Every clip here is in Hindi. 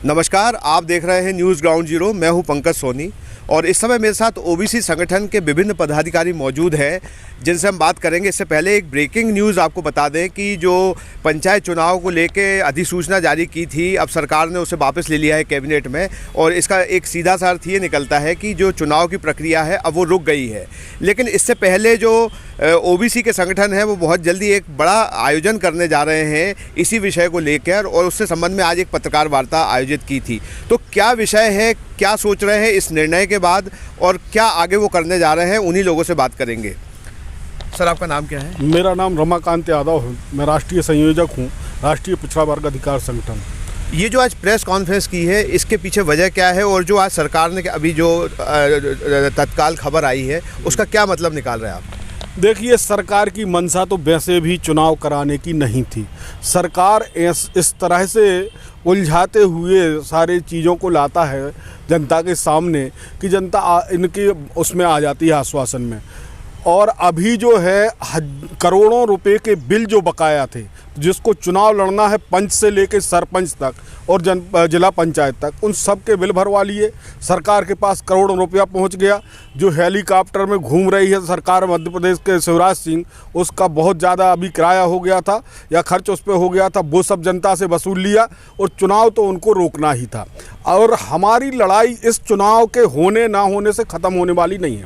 नमस्कार, आप देख रहे हैं न्यूज़ ग्राउंड जीरो। मैं हूं पंकज सोनी और इस समय मेरे साथ ओबीसी संगठन के विभिन्न पदाधिकारी मौजूद हैं जिनसे हम बात करेंगे। इससे पहले एक ब्रेकिंग न्यूज़ आपको बता दें कि जो पंचायत चुनाव को लेके अधिसूचना जारी की थी, अब सरकार ने उसे वापस ले लिया है कैबिनेट में। और इसका एक सीधा सा अर्थ ये निकलता है कि जो चुनाव की प्रक्रिया है अब वो रुक गई है। लेकिन इससे पहले जो ओबीसी के संगठन है वो बहुत जल्दी एक बड़ा आयोजन करने जा रहे हैं इसी विषय को लेकर, और उससे संबंध में आज एक पत्रकार वार्ता आयोजित की थी। तो क्या विषय है, क्या सोच रहे हैं इस निर्णय के बाद और क्या आगे वो करने जा रहे हैं, उन्हीं लोगों से बात करेंगे। सर, आपका नाम क्या है? मेरा नाम रमाकांत यादव है। मैं राष्ट्रीय संयोजक हूँ राष्ट्रीय पिछड़ा वर्ग अधिकार संगठन। ये जो आज प्रेस कॉन्फ्रेंस की है, इसके पीछे वजह क्या है और जो आज सरकार ने अभी जो तत्काल खबर आई है उसका क्या मतलब निकाल रहे हैं आप? देखिए, सरकार की मंशा तो वैसे भी चुनाव कराने की नहीं थी। सरकार इस तरह से उलझाते हुए सारी चीज़ों को लाता है जनता के सामने कि जनता इनकी उसमें आ जाती है आश्वासन में। और अभी जो है करोड़ों रुपए के बिल जो बकाया थे, जिसको चुनाव लड़ना है पंच से लेकर सरपंच तक और जिला पंचायत तक, उन सब के बिल भरवा लिए। सरकार के पास करोड़ों रुपया पहुंच गया। जो हेलीकॉप्टर में घूम रही है सरकार मध्य प्रदेश के शिवराज सिंह, उसका बहुत ज़्यादा अभी किराया हो गया था या खर्च उस पर हो गया था, वो सब जनता से वसूल लिया और चुनाव तो उनको रोकना ही था। और हमारी लड़ाई इस चुनाव के होने ना होने से ख़त्म होने वाली नहीं है,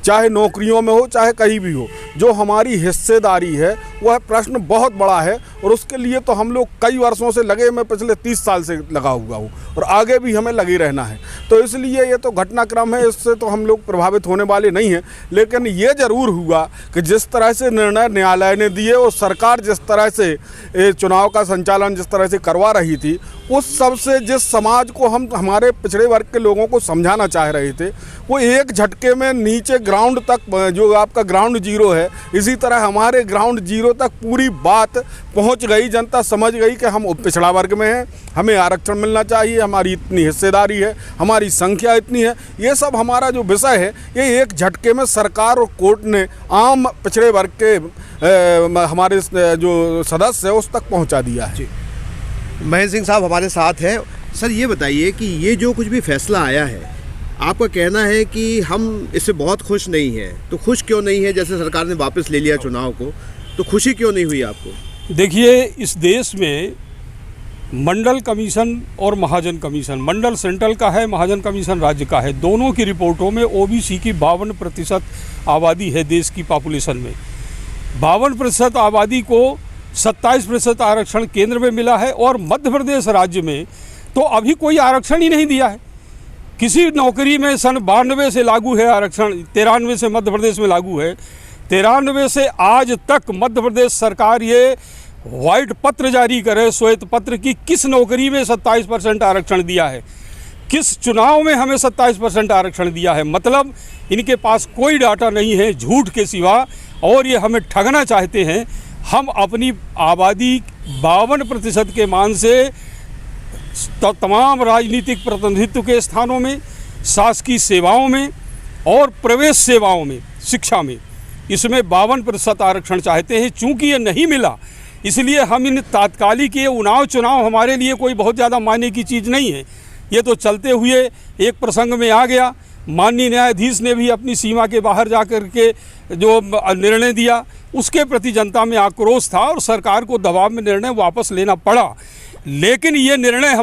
चाहे नौकरियों में हो चाहे कहीं भी हो। जो हमारी हिस्सेदारी है वह प्रश्न बहुत बड़ा है और उसके लिए तो हम लोग कई वर्षों से लगे, मैं पिछले 30 साल से लगा हुआ हूँ और आगे भी हमें लगे रहना है। तो इसलिए ये तो घटनाक्रम है, इससे तो हम लोग प्रभावित होने वाले नहीं हैं। लेकिन ये ज़रूर हुआ कि जिस तरह से निर्णय न्यायालय ने दिए और सरकार जिस तरह से चुनाव का संचालन जिस तरह से करवा रही थी, उस सब से जिस समाज को हम हमारे पिछड़े वर्ग के लोगों को समझाना चाह रहे थे, वो एक झटके में नीचे ग्राउंड तक, जो आपका ग्राउंड जीरो है, इसी तरह हमारे ग्राउंड जीरो तक पूरी बात पहुंच गई। जनता समझ गई कि हम पिछड़ा वर्ग में हैं, हमें आरक्षण मिलना चाहिए, हमारी इतनी हिस्सेदारी है, हमारी संख्या इतनी है। ये सब हमारा जो विषय है, ये एक झटके में सरकार और कोर्ट ने आम पिछड़े वर्ग के हमारे जो सदस्य है उस तक पहुँचा दिया है। महेंद्र सिंह साहब हमारे साथ हैं। सर, ये बताइए कि ये जो कुछ भी फैसला आया है, आपका कहना है कि हम इससे बहुत खुश नहीं हैं। तो खुश क्यों नहीं है? जैसे सरकार ने वापस ले लिया चुनाव को, तो खुशी क्यों नहीं हुई आपको? देखिए, इस देश में मंडल कमीशन और महाजन कमीशन, मंडल सेंट्रल का है, महाजन कमीशन राज्य का है। दोनों की रिपोर्टों में ओबीसी की 52% आबादी है देश की पॉपुलेशन में। 52% आबादी को 27% आरक्षण केंद्र में मिला है और मध्य प्रदेश राज्य में तो अभी कोई आरक्षण ही नहीं दिया है किसी नौकरी में। सन 92 से लागू है आरक्षण, 93 से मध्य प्रदेश में लागू है। 93 से आज तक मध्य प्रदेश सरकार ये व्हाइट पत्र जारी करे, श्वेत पत्र की किस नौकरी में 27% आरक्षण दिया है, किस चुनाव में हमें 27% आरक्षण दिया है। मतलब इनके पास कोई डाटा नहीं है झूठ के सिवा, और ये हमें ठगना चाहते हैं। हम अपनी आबादी 52% के मान से तमाम राजनीतिक प्रतिनिधित्व के स्थानों में, शासकीय सेवाओं में और प्रवेश सेवाओं में, शिक्षा में, इसमें 52% आरक्षण चाहते हैं। चूँकि ये नहीं मिला, इसलिए हम इन तात्कालिक ये उनाव चुनाव हमारे लिए कोई बहुत ज़्यादा मायने की चीज़ नहीं है। ये तो चलते हुए एक प्रसंग में आ गया। माननीय न्यायाधीश ने भी अपनी सीमा के बाहर जा कर के जो निर्णय दिया, उसके प्रति जनता में आक्रोश था और सरकार को दबाव में निर्णय वापस लेना पड़ा। लेकिन ये निर्णय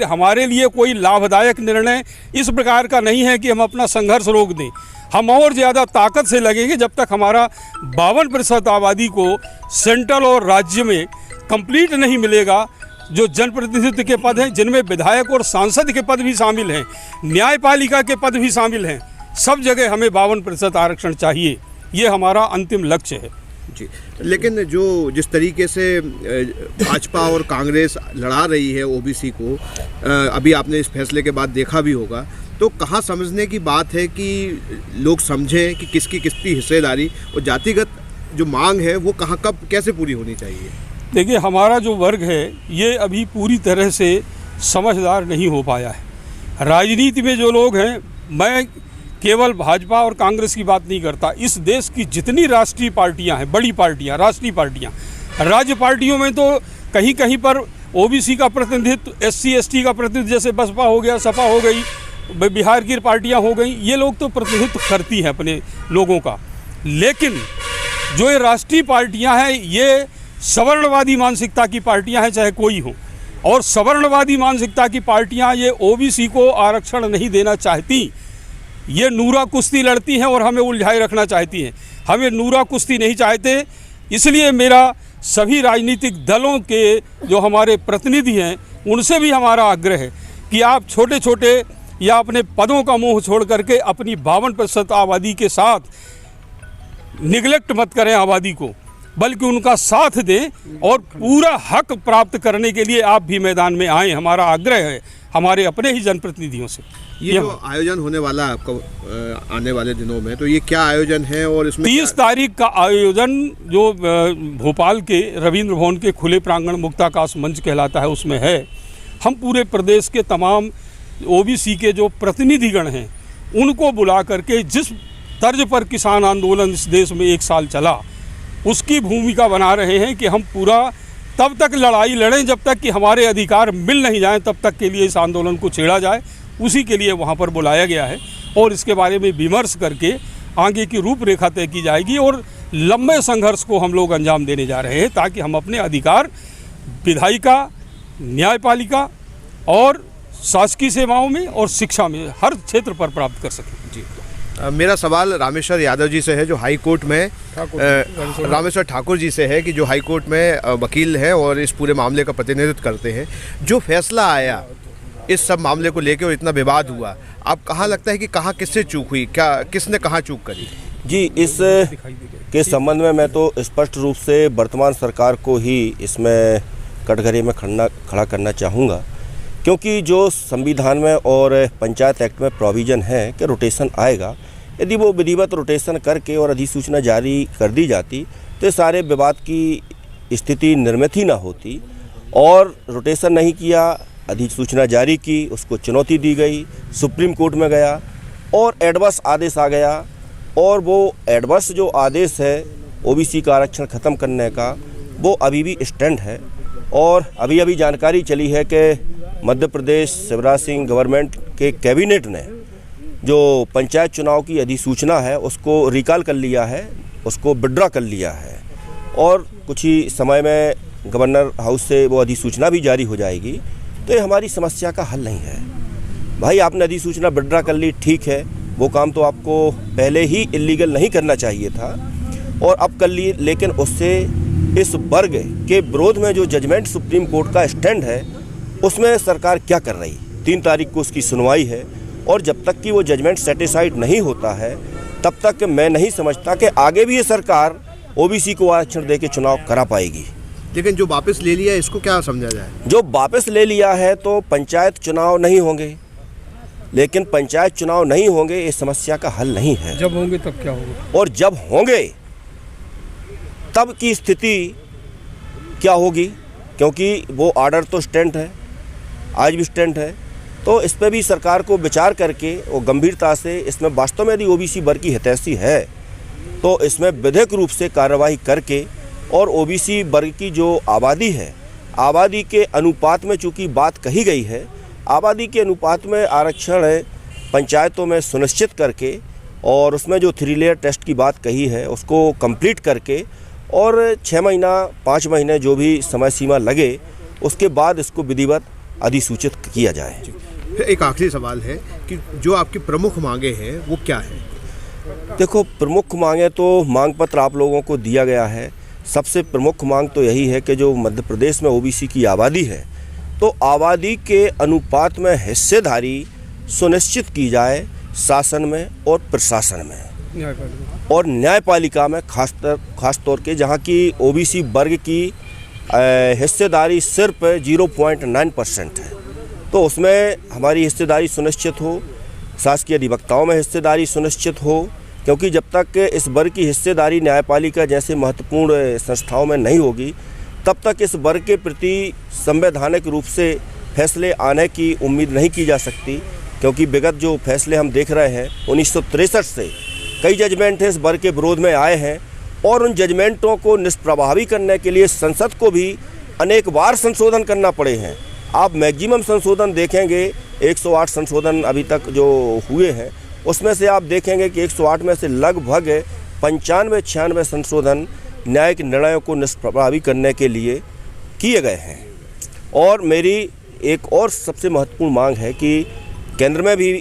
हमारे लिए कोई लाभदायक निर्णय इस प्रकार का नहीं है कि हम अपना संघर्ष रोक दें। हम और ज़्यादा ताकत से लगेंगे जब तक हमारा 52% आबादी को सेंट्रल और राज्य में कंप्लीट नहीं मिलेगा। जो जनप्रतिनिधित्व के पद हैं, जिनमें विधायक और सांसद के पद भी शामिल हैं, न्यायपालिका के पद भी शामिल हैं, सब जगह हमें 52% आरक्षण चाहिए। ये हमारा अंतिम लक्ष्य है जी। लेकिन जो जिस तरीके से भाजपा और कांग्रेस लड़ा रही है ओबीसी को, अभी आपने इस फैसले के बाद देखा भी होगा, तो कहाँ समझने की बात है कि लोग समझें कि किसकी किसकी हिस्सेदारी और जातिगत जो मांग है वो कहाँ कब कैसे पूरी होनी चाहिए? देखिए, हमारा जो वर्ग है ये अभी पूरी तरह से समझदार नहीं हो पाया है। राजनीति में जो लोग हैं, मैं केवल भाजपा और कांग्रेस की बात नहीं करता, इस देश की जितनी राष्ट्रीय पार्टियां हैं, बड़ी पार्टियां, राष्ट्रीय पार्टियां, राज्य पार्टियों में तो कहीं कहीं पर ओबीसी का प्रतिनिधित्व, एससी एसटी का प्रतिनिधित्व, जैसे बसपा हो गया, सपा हो गई, बिहार की पार्टियां हो गई, ये लोग तो प्रतिनिधित्व करती हैं अपने लोगों का। लेकिन जो ये राष्ट्रीय पार्टियां हैं, ये सवर्णवादी मानसिकता की पार्टियां हैं, चाहे कोई हो। और सवर्णवादी मानसिकता की पार्टियां ये ओबीसी को आरक्षण नहीं देना चाहती। ये नूरा कुश्ती लड़ती हैं और हमें उलझाए रखना चाहती हैं। हमें नूरा कुश्ती नहीं चाहते। इसलिए मेरा सभी राजनीतिक दलों के जो हमारे प्रतिनिधि हैं, उनसे भी हमारा आग्रह है कि आप छोटे छोटे या अपने पदों का मोह छोड़ करके अपनी 52% आबादी के साथ निगलेक्ट मत करें आबादी को, बल्कि उनका साथ दें और पूरा हक प्राप्त करने के लिए आप भी मैदान में आएँ। हमारा आग्रह है हमारे अपने ही जनप्रतिनिधियों से। ये जो आयोजन होने वाला है आपका आने वाले दिनों में, तो ये क्या आयोजन है और इसमें 30 तारीख का आयोजन जो भोपाल के रविंद्र भवन के खुले प्रांगण मुक्ताकाश मंच कहलाता है, उसमें है। हम पूरे प्रदेश के तमाम ओबीसी के जो प्रतिनिधिगण हैं, उनको बुला करके जिस तर्ज पर किसान आंदोलन इस देश में 1 साल चला, उसकी भूमिका बना रहे हैं कि हम पूरा तब तक लड़ाई लड़ें जब तक कि हमारे अधिकार मिल नहीं जाएं, तब तक के लिए इस आंदोलन को छेड़ा जाए। उसी के लिए वहाँ पर बुलाया गया है और इसके बारे में विमर्श करके आगे की रूपरेखा तय की जाएगी और लंबे संघर्ष को हम लोग अंजाम देने जा रहे हैं, ताकि हम अपने अधिकार विधायिका, न्यायपालिका और शासकीय सेवाओं में और शिक्षा में हर क्षेत्र पर प्राप्त कर सकें। जी। मेरा सवाल रामेश्वर यादव जी से है, जो हाई कोर्ट में रामेश्वर ठाकुर जी से है, कि जो हाई कोर्ट में वकील हैं और इस पूरे मामले का प्रतिनिधित्व करते हैं। जो फैसला आया इस सब मामले को लेकर और इतना विवाद हुआ, आप कहाँ लगता है कि कहाँ किससे चूक हुई, क्या किसने कहाँ चूक करी? जी, इस के संबंध में मैं तो स्पष्ट रूप से वर्तमान सरकार को ही इसमें कटघरे में खड़ा करना चाहूँगा, क्योंकि जो संविधान में और पंचायत एक्ट में प्रोविज़न है कि रोटेशन आएगा, यदि वो विधिवत रोटेशन करके और अधिसूचना जारी कर दी जाती तो ये सारे विवाद की स्थिति निर्मित ही ना होती। और रोटेशन नहीं किया, अधिसूचना जारी की, उसको चुनौती दी गई, सुप्रीम कोर्ट में गया और एडवर्स आदेश आ गया। और वो एडवर्स जो आदेश है ओबीसी का आरक्षण ख़त्म करने का, वो अभी भी स्टैंड है। और अभी जानकारी चली है कि मध्य प्रदेश शिवराज सिंह गवर्नमेंट के कैबिनेट ने जो पंचायत चुनाव की अधिसूचना है उसको रिकॉल कर लिया है, उसको विड्रॉ कर लिया है और कुछ ही समय में गवर्नर हाउस से वो अधिसूचना भी जारी हो जाएगी। तो ये हमारी समस्या का हल नहीं है। भाई, आपने अधिसूचना विड्रॉ कर ली, ठीक है, वो काम तो आपको पहले ही इलीगल नहीं करना चाहिए था और अब कर ली, लेकिन उससे इस वर्ग के विरोध में जो जजमेंट सुप्रीम कोर्ट का स्टैंड है उसमें सरकार क्या कर रही? 3 तारीख को उसकी सुनवाई है और जब तक कि वो जजमेंट सेटिस्फाइड नहीं होता है तब तक मैं नहीं समझता कि आगे भी ये सरकार ओबीसी को आरक्षण दे के चुनाव करा पाएगी। लेकिन जो वापस ले लिया इसको क्या समझा जाए? जो वापस ले लिया है तो पंचायत चुनाव नहीं होंगे, लेकिन पंचायत चुनाव नहीं होंगे ये समस्या का हल नहीं है। जब होंगे तब क्या होगा? और जब होंगे तब की स्थिति क्या होगी? क्योंकि वो आर्डर तो स्टैंड है, आज भी स्टैंड है। तो इस पर भी सरकार को विचार करके और गंभीरता से, इसमें वास्तव में यदि ओबीसी वर्ग की हितैषी है तो इसमें विधिक रूप से कार्रवाई करके और ओबीसी वर्ग की जो आबादी है, आबादी के अनुपात में चूँकि बात कही गई है, आबादी के अनुपात में आरक्षण पंचायतों में सुनिश्चित करके और उसमें जो 3 लेयर टेस्ट की बात कही है उसको कंप्लीट करके और 6 महीना 5 महीने जो भी समय सीमा लगे उसके बाद इसको विधिवत अधिसूचित किया जाए। एक आखिरी सवाल है कि जो आपकी प्रमुख मांगे हैं वो क्या है? देखो, प्रमुख मांगे तो मांग पत्र आप लोगों को दिया गया है। सबसे प्रमुख मांग तो यही है कि जो मध्य प्रदेश में ओबीसी की आबादी है तो आबादी के अनुपात में हिस्सेदारी सुनिश्चित की जाए शासन में और प्रशासन में और न्यायपालिका में, खास तौर के जहाँ की ओबीसी वर्ग की हिस्सेदारी सिर्फ 0.9% है, तो उसमें हमारी हिस्सेदारी सुनिश्चित हो, शासकीय अधिवक्ताओं में हिस्सेदारी सुनिश्चित हो, क्योंकि जब तक इस वर्ग की हिस्सेदारी न्यायपालिका जैसे महत्वपूर्ण संस्थाओं में नहीं होगी तब तक इस वर्ग के प्रति संवैधानिक रूप से फैसले आने की उम्मीद नहीं की जा सकती। क्योंकि विगत जो फैसले हम देख रहे हैं 1963 से कई जजमेंट इस वर्ग के विरोध में आए हैं और उन जजमेंटों को निष्प्रभावी करने के लिए संसद को भी अनेक बार संशोधन करना पड़े हैं। आप मैक्सिमम संशोधन देखेंगे 108 संशोधन अभी तक जो हुए हैं, उसमें से आप देखेंगे कि 108 में से लगभग 95-96 संशोधन न्यायिक निर्णयों को निष्प्रभावी करने के लिए किए गए हैं। और मेरी एक और सबसे महत्वपूर्ण मांग है कि केंद्र में भी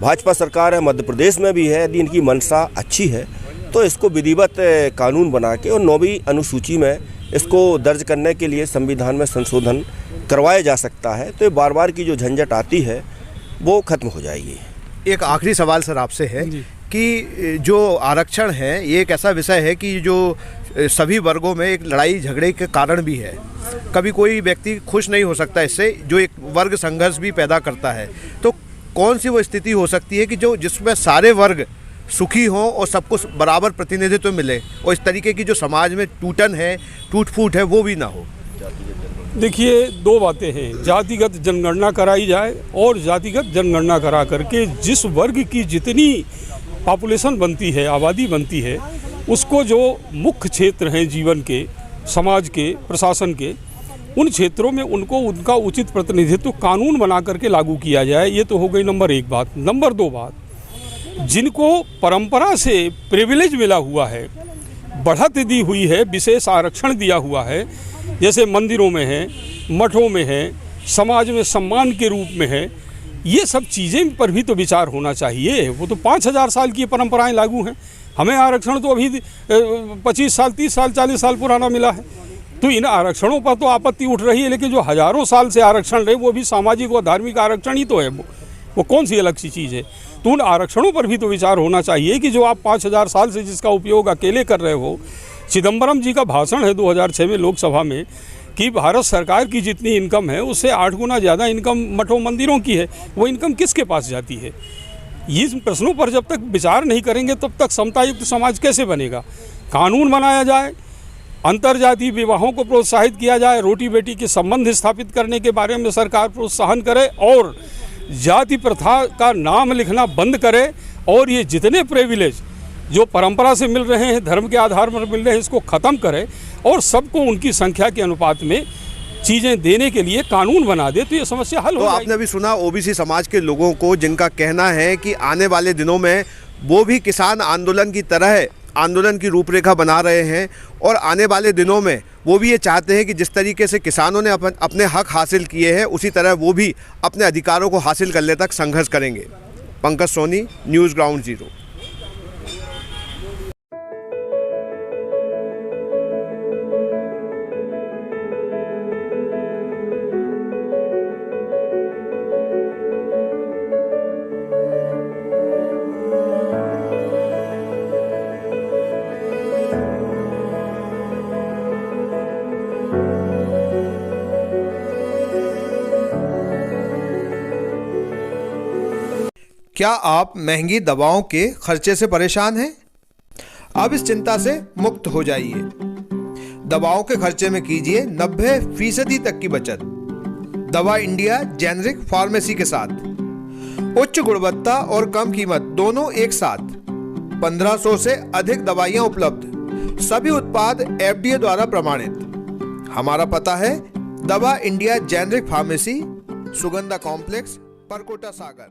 भाजपा सरकार है, मध्य प्रदेश में भी है, यदि इनकी मंशा अच्छी है तो इसको विधिवत कानून बना के और 9वीं अनुसूची में इसको दर्ज करने के लिए संविधान में संशोधन करवाया जा सकता है। तो ये बार बार की जो झंझट आती है वो खत्म हो जाएगी। एक आखिरी सवाल सर आपसे है कि जो आरक्षण है ये एक ऐसा विषय है कि जो सभी वर्गों में एक लड़ाई झगड़े के कारण भी है। कभी कोई व्यक्ति खुश नहीं हो सकता इससे, जो एक वर्ग संघर्ष भी पैदा करता है। तो कौन सी वो स्थिति हो सकती है कि जो जिसमें सारे वर्ग सुखी हों और सबको बराबर प्रतिनिधित्व मिले और इस तरीके की जो समाज में टूटन है, टूट फूट है, वो भी ना हो? देखिए, दो बातें हैं। जातिगत जनगणना कराई जाए और जातिगत जनगणना करा करके जिस वर्ग की जितनी पॉपुलेशन बनती है, आबादी बनती है, उसको जो मुख्य क्षेत्र हैं जीवन के, समाज के, प्रशासन के, उन क्षेत्रों में उनको उनका उचित प्रतिनिधित्व कानून बना करके लागू किया जाए। ये तो हो गई नंबर 1 बात। नंबर 2 बात, जिनको परंपरा से प्रिविलेज मिला हुआ है, बढ़त दी हुई है, विशेष आरक्षण दिया हुआ है, जैसे मंदिरों में है, मठों में है, समाज में सम्मान के रूप में है, ये सब चीज़ें पर भी तो विचार होना चाहिए। वो तो 5000 साल की परंपराएं लागू हैं। हमें आरक्षण तो अभी 25 साल, 30 साल, 40 साल पुराना मिला है। तो इन आरक्षणों पर तो आपत्ति उठ रही है, लेकिन जो हज़ारों साल से आरक्षण रहे वो भी सामाजिक और धार्मिक आरक्षण ही तो है। वो कौन सी अलग सी चीज़ है? तो उन आरक्षणों पर भी तो विचार होना चाहिए कि जो आप 5000 साल से जिसका उपयोग अकेले कर रहे हो। चिदम्बरम जी का भाषण है 2006 में लोकसभा में कि भारत सरकार की जितनी इनकम है उससे 8 गुना ज़्यादा इनकम मठों मंदिरों की है। वो इनकम किसके पास जाती है? इस प्रश्नों पर जब तक विचार नहीं करेंगे तब तक समतायुक्त समाज कैसे बनेगा? कानून बनाया जाए, अंतर्जातीय विवाहों को प्रोत्साहित किया जाए, रोटी बेटी के संबंध स्थापित करने के बारे में सरकार प्रोत्साहन करे और जाति प्रथा का नाम लिखना बंद करे, और ये जितने प्रिविलेज जो परंपरा से मिल रहे हैं, धर्म के आधार पर मिल रहे हैं, इसको ख़त्म करे और सबको उनकी संख्या के अनुपात में चीज़ें देने के लिए कानून बना दे, तो ये समस्या हल हो जाएगी। आपने भी सुना ओबीसी समाज के लोगों को, जिनका कहना है कि आने वाले दिनों में वो भी किसान आंदोलन की तरह आंदोलन की रूपरेखा बना रहे हैं और आने वाले दिनों में वो भी ये चाहते हैं कि जिस तरीके से किसानों ने अपने हक हासिल किए हैं उसी तरह वो भी अपने अधिकारों को हासिल करने तक संघर्ष करेंगे। Pankaj Soni, news ground zero. क्या आप महंगी दवाओं के खर्चे से परेशान हैं? अब इस चिंता से मुक्त हो जाइए। दवाओं के खर्चे में कीजिए 90% तक की बचत। दवा इंडिया जेनेरिक फार्मेसी के साथ उच्च गुणवत्ता और कम कीमत दोनों एक साथ। 1500 से अधिक दवाइयां उपलब्ध, सभी उत्पाद FDA द्वारा प्रमाणित। हमारा पता है दवा India generic pharmacy, Sugandha complex, Parkota Sagar.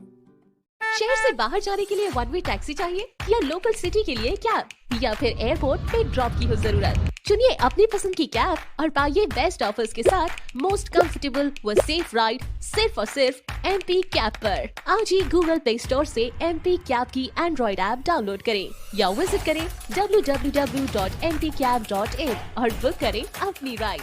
शहर से बाहर जाने के लिए वन वे टैक्सी चाहिए या लोकल सिटी के लिए कैब या फिर एयरपोर्ट पे ड्रॉप की हो जरूरत? चुनिए अपनी पसंद की कैब और पाइए बेस्ट ऑफर्स के साथ मोस्ट कंफर्टेबल व सेफ राइड सिर्फ और सिर्फ MP कैब पर। आज ही गूगल प्ले स्टोर से MP कैब की एंड्रॉइड ऐप डाउनलोड करें या विजिट करें www.mpcab.in और बुक करें अपनी राइड।